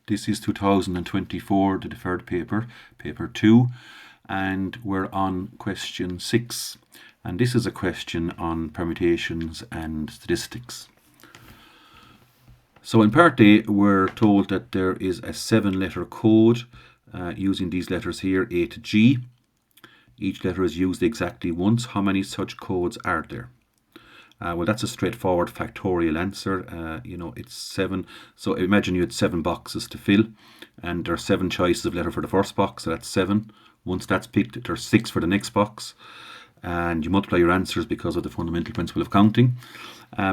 This is 2024, the deferred paper, paper 2, and we're on question 6. And this is a question on permutations and statistics. So in part A, we're told that there is a 7-letter code using these letters here, A to G. Each letter is used exactly once. How many such codes are there? Well, that's a straightforward factorial answer. It's 7. So imagine you had 7 boxes to fill, and there are 7 choices of letter for the first box, so that's 7. Once that's picked, there's 6 for the next box, and you multiply your answers because of the fundamental principle of counting.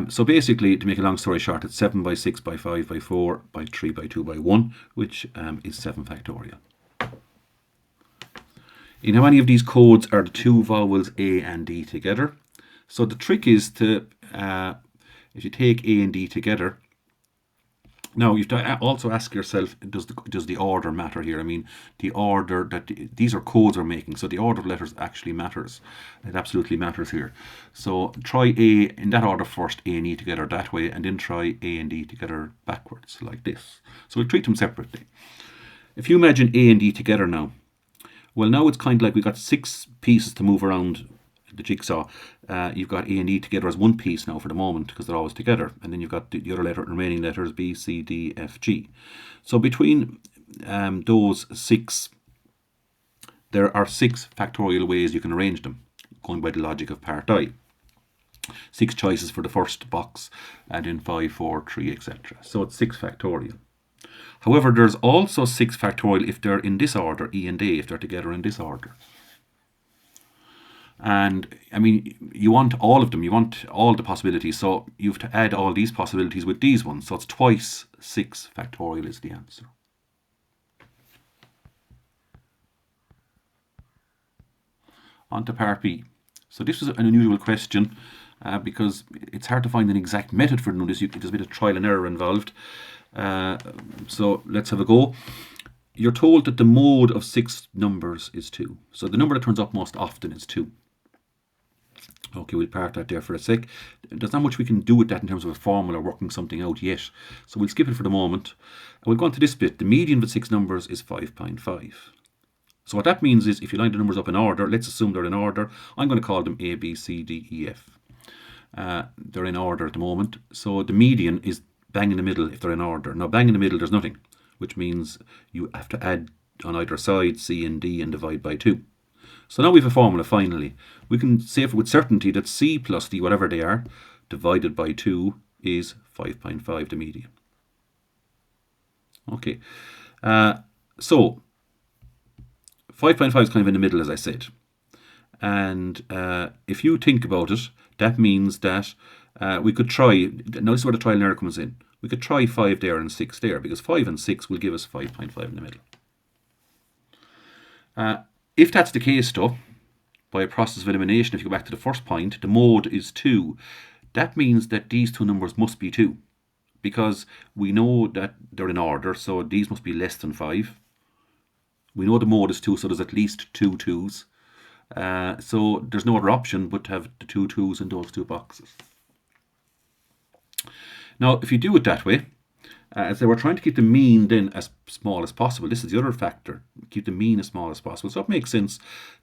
So basically, to make a long story short, it's 7 by 6 by 5 by 4 by 3 by 2 by 1, which is 7 factorial. In how many of these codes are the 2 vowels A and D together? So the trick is to, if you take A and D together, now you have to also ask yourself, does the order matter here? I mean, the order that these are codes we're making, so the order of letters actually matters. It absolutely matters here. So try A in that order first, A and E together that way, and then try A and D together backwards, like this. So we'll treat them separately. If you imagine A and D together now, well, now it's kind of like we've got 6 pieces to move around the jigsaw. You've got A and E together as one piece now for the moment because they're always together, and then you've got the other remaining letters B, C, D, F, G. So between those 6, there are 6 factorial ways you can arrange them, going by the logic of part I. 6 choices for the first box, and then 5, 4, 3, etc. So it's 6 factorial. However, there's also 6 factorial if they're in this order, E and A, if they're together in this order. And I mean, you want all of them, you want all the possibilities, so you have to add all these possibilities with these ones. So it's twice 6 factorial is the answer. On to part B. So this is an unusual question because it's hard to find an exact method for doing this. There's a bit of trial and error involved. So let's have a go. You're told that the mode of 6 numbers is 2. So the number that turns up most often is 2. Okay, we'll park that there for a sec. There's not much we can do with that in terms of a formula working something out yet. So we'll skip it for the moment. And we'll go on to this bit. The median with 6 numbers is 5.5. So what that means is if you line the numbers up in order, let's assume they're in order. I'm going to call them A, B, C, D, E, F. They're in order at the moment. So the median is bang in the middle if they're in order. Now bang in the middle, there's nothing, which means you have to add on either side C and D and divide by 2. So now we have a formula finally. We can say with certainty that C plus D, whatever they are, divided by 2 is 5.5, the median. Okay, so 5.5 is kind of in the middle, as I said. And if you think about it, that means that we could try, now this is where the trial and error comes in. We could try 5 there and 6 there, because 5 and 6 will give us 5.5 in the middle. If that's the case though, by a process of elimination, if you go back to the first point, the mode is 2. That means that these 2 numbers must be 2, because we know that they're in order, so these must be less than 5. We know the mode is 2, so there's at least 2 2s. So there's no other option but to have the 2 2s in those 2 boxes. Now, if you do it that way, as they were trying to keep the mean then as small as possible. This is the other factor, keep the mean as small as possible. So it makes sense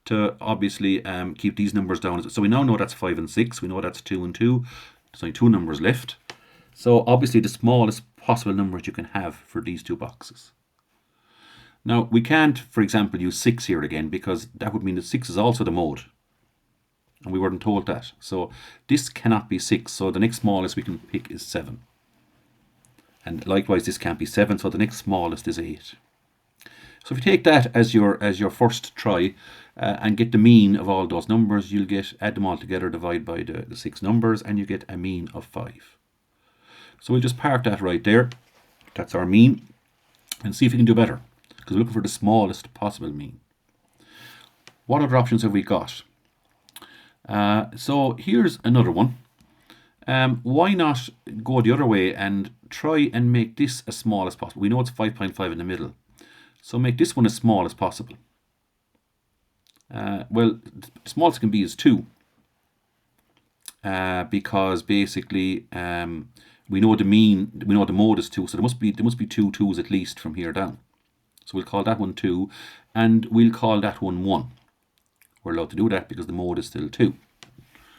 to obviously keep these numbers down. So we now know that's 5 and 6. We know that's 2 and 2. There's only 2 numbers left. So obviously the smallest possible numbers you can have for these 2 boxes. Now we can't, for example, use 6 here again, because that would mean that 6 is also the mode. And we weren't told that. So this cannot be 6. So the next smallest we can pick is 7. And likewise, this can't be 7, so the next smallest is 8. So if you take that as your first try and get the mean of all those numbers, you'll add them all together, divide by the 6 numbers, and you get a mean of 5. So we'll just park that right there. That's our mean. And see if we can do better, because we're looking for the smallest possible mean. What other options have we got? So here's another one. Why not go the other way and try and make this as small as possible? We know it's 5.5 in the middle, so make this one as small as possible. Well, the smallest it can be is 2. because basically we know the mean, we know the mode is 2, so there must be 2 2s at least from here down. So we'll call that one 2, and we'll call that one 1. We're allowed to do that because the mode is still 2.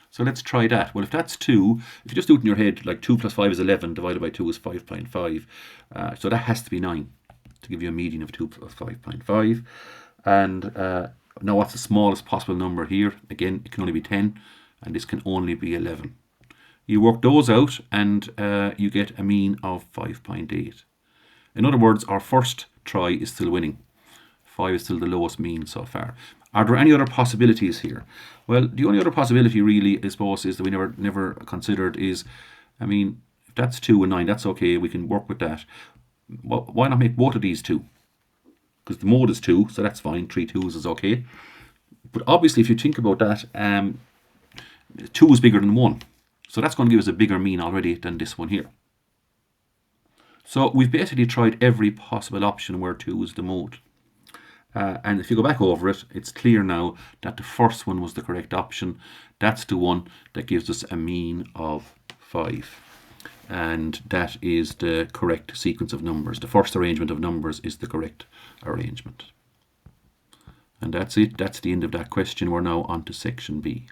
So let's try that. Well, if that's 2, if you just do it in your head, like 2 plus 5 is 11, divided by 2 is 5.5. So that has to be 9 to give you a median of 2 plus 5.5. And now what's the smallest possible number here? Again, it can only be 10, and this can only be 11. You work those out, and you get a mean of 5.8. In other words, our first try is still winning. 5 is still the lowest mean so far. Are there any other possibilities here? Well, the only other possibility really, I suppose, is that we never considered is, I mean, if that's 2 and 9, that's okay, we can work with that. Well, why not make both of these 2? Because the mode is 2, so that's fine, 3 2s is okay. But obviously, if you think about that, 2 is bigger than 1. So that's going to give us a bigger mean already than this one here. So we've basically tried every possible option where 2 is the mode. And if you go back over it, it's clear now that the first one was the correct option. That's the one that gives us a mean of 5. And that is the correct sequence of numbers. The first arrangement of numbers is the correct arrangement. And that's it. That's the end of that question. We're now on to section B.